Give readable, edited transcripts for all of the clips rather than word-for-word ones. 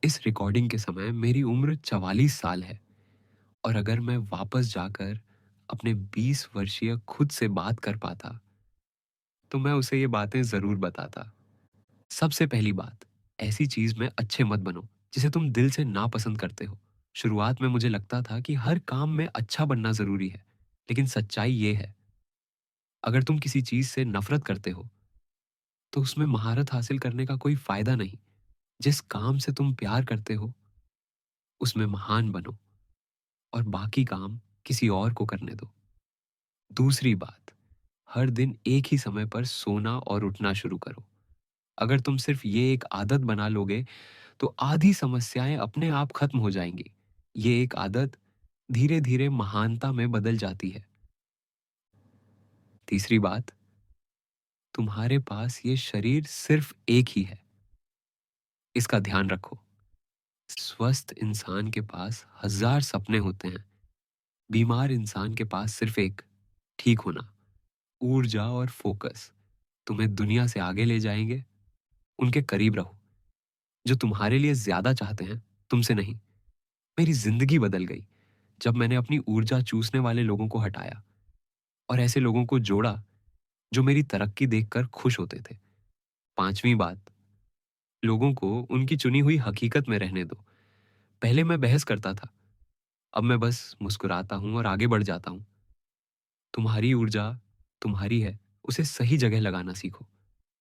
इस रिकॉर्डिंग के समय मेरी उम्र 44 साल है और अगर मैं वापस जाकर अपने 20 वर्षीय खुद से बात कर पाता, तो मैं उसे ये बातें ज़रूर बताता। सबसे पहली बात, ऐसी चीज़ में अच्छे मत बनो, जिसे तुम दिल से नापसंद करते हो। शुरुआत में मुझे लगता था कि हर काम में अच्छा बनना ज़रूरी है, लेकिन सच्चाई ये है, अगर तुम किसी चीज़ से नफ़रत करते हो, तो उसमें महारत हासिल करने का कोई फ़ायदा नहीं। जिस काम से तुम प्यार करते हो, उसमें महान बनो और बाकी काम किसी और को करने दो। दूसरी बात, हर दिन एक ही समय पर सोना और उठना शुरू करो। अगर तुम सिर्फ ये एक आदत बना लोगे, तो आधी समस्याएं अपने आप खत्म हो जाएंगी। ये एक आदत धीरे धीरे महानता में बदल जाती है। तीसरी बात, तुम्हारे पास ये शरीर सिर्फ एक ही है, इसका ध्यान रखो। स्वस्थ इंसान के पास हजार सपने होते हैं, बीमार इंसान के पास सिर्फ एक, ठीक होना। ऊर्जा और फोकस तुम्हें दुनिया से आगे ले जाएंगे। उनके करीब रहो जो तुम्हारे लिए ज्यादा चाहते हैं, तुमसे नहीं। मेरी जिंदगी बदल गई जब मैंने अपनी ऊर्जा चूसने वाले लोगों को हटाया और ऐसे लोगों को जोड़ा जो मेरी तरक्की देखकर खुश होते थे। पांचवी बात, लोगों को उनकी चुनी हुई हकीकत में रहने दो। पहले मैं बहस करता था, अब मैं बस मुस्कुराता हूं और आगे बढ़ जाता हूं। तुम्हारी ऊर्जा तुम्हारी है, उसे सही जगह लगाना सीखो।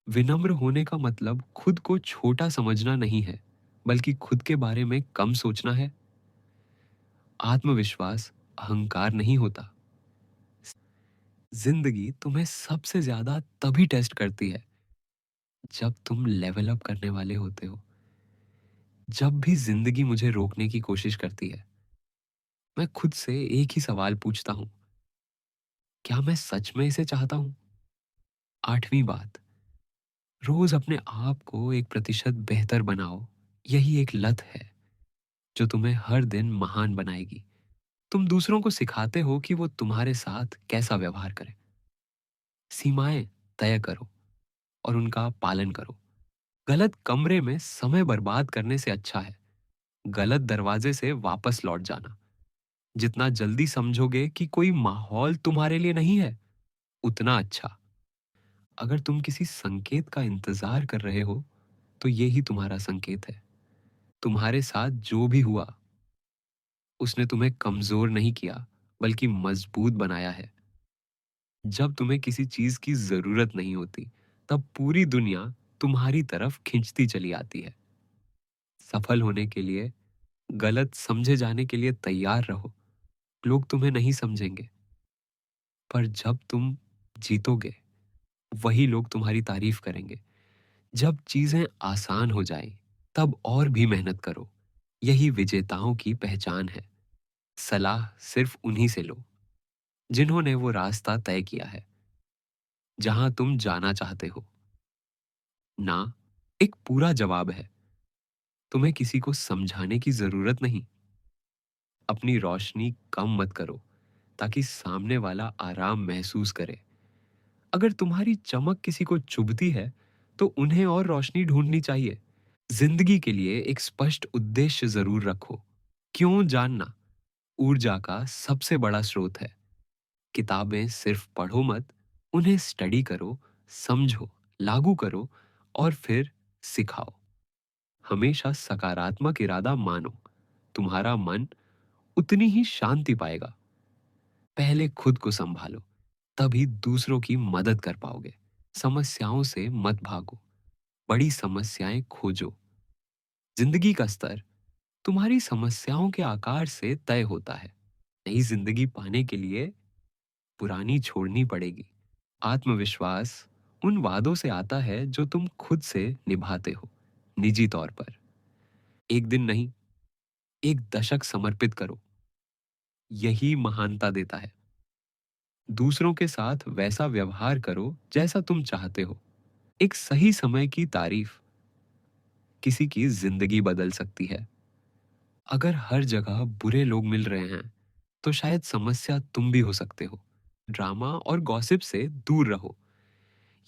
विनम्र होने का मतलब खुद को छोटा समझना नहीं है, बल्कि खुद के बारे में कम सोचना है। आत्मविश्वास अहंकार नहीं होता। जिंदगी तुम्हें सबसे ज्यादा तभी टेस्ट करती है जब तुम लेवल अप करने वाले होते हो। जब भी जिंदगी मुझे रोकने की कोशिश करती है, मैं खुद से एक ही सवाल पूछता हूं, क्या मैं सच में इसे चाहता हूं? आठवीं बात, रोज अपने आप को 1% बेहतर बनाओ। यही एक लत है जो तुम्हें हर दिन महान बनाएगी। तुम दूसरों को सिखाते हो कि वो तुम्हारे साथ कैसा व्यवहार करें। सीमाएं तय करो और उनका पालन करो। गलत कमरे में समय बर्बाद करने से अच्छा है गलत दरवाजे से वापस लौट जाना। जितना जल्दी समझोगे कि कोई माहौल तुम्हारे लिए नहीं है, उतना अच्छा। अगर तुम किसी संकेत का इंतजार कर रहे हो, तो ये ही तुम्हारा संकेत है। तुम्हारे साथ जो भी हुआ, उसने तुम्हें कमजोर नहीं किया, बल्कि मजबूत बनाया है। जब तुम्हें किसी चीज की जरूरत नहीं होती, तब पूरी दुनिया तुम्हारी तरफ खींचती चली आती है। सफल होने के लिए, गलत समझे जाने के लिए तैयार रहो। लोग तुम्हें नहीं समझेंगे, पर जब तुम जीतोगे, वही लोग तुम्हारी तारीफ करेंगे। जब चीजें आसान हो जाए, तब और भी मेहनत करो। यही विजेताओं की पहचान है। सलाह सिर्फ उन्हीं से लो जिन्होंने वो रास्ता तय किया है, जहां तुम जाना चाहते हो। ना एक पूरा जवाब है। तुम्हें किसी को समझाने की जरूरत नहीं। अपनी रोशनी कम मत करो ताकि सामने वाला आराम महसूस करे। अगर तुम्हारी चमक किसी को चुभती है, तो उन्हें और रोशनी ढूंढनी चाहिए। जिंदगी के लिए एक स्पष्ट उद्देश्य जरूर रखो। क्यों जानना ऊर्जा का सबसे बड़ा स्रोत है। किताबें सिर्फ पढ़ो मत, उन्हें स्टडी करो, समझो, लागू करो और फिर सिखाओ। हमेशा सकारात्मक इरादा मानो। तुम्हारा मन उतनी ही शांति पाएगा। पहले खुद को संभालो, तभी दूसरों की मदद कर पाओगे। समस्याओं से मत भागो, बड़ी समस्याएं खोजो। जिंदगी का स्तर तुम्हारी समस्याओं के आकार से तय होता है। नई जिंदगी पाने के लिए पुरानी छोड़नी पड़ेगी। आत्मविश्वास उन वादों से आता है जो तुम खुद से निभाते हो। निजी तौर पर एक दिन नहीं, एक दशक समर्पित करो। यही महानता देता है। दूसरों के साथ वैसा व्यवहार करो जैसा तुम चाहते हो। एक सही समय की तारीफ किसी की जिंदगी बदल सकती है। अगर हर जगह बुरे लोग मिल रहे हैं, तो शायद समस्या तुम भी हो सकते हो। ड्रामा और गॉसिप से दूर रहो।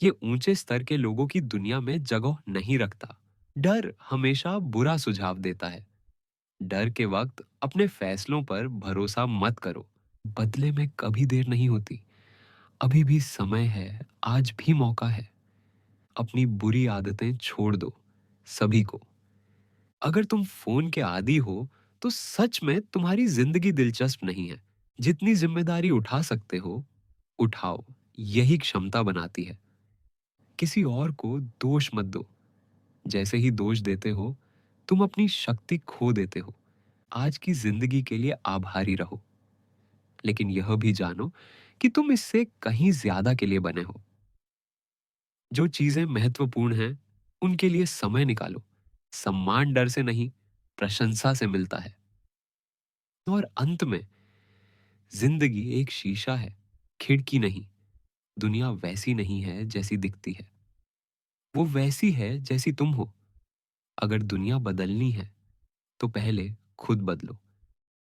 ये ऊंचे स्तर के लोगों की दुनिया में जगह नहीं रखता। डर हमेशा बुरा सुझाव देता है। डर के वक्त अपने फैसलों पर भरोसा मत करो। बदले में कभी देर नहीं होती। अभी भी समय है, आज भी मौका है। अपनी बुरी आदतें छोड़ दो, सभी को। अगर तुम फोन के आदी हो, तो सच में तुम्हारी जिंदगी दिलचस्प नहीं है। जितनी जिम्मेदारी उठा सकते हो, उठाओ। यही क्षमता बनाती है। किसी और को दोष मत दो। जैसे ही दोष देते हो, तुम अपनी शक्ति खो देते हो। आज की जिंदगी के लिए आभारी रहो, लेकिन यह भी जानो कि तुम इससे कहीं ज्यादा के लिए बने हो। जो चीजें महत्वपूर्ण हैं, उनके लिए समय निकालो। सम्मान डर से नहीं, प्रशंसा से मिलता है। और अंत में, जिंदगी एक शीशा है, खिड़की नहीं। दुनिया वैसी नहीं है जैसी दिखती है। वो वैसी है जैसी तुम हो। अगर दुनिया बदलनी है, तो पहले खुद बदलो।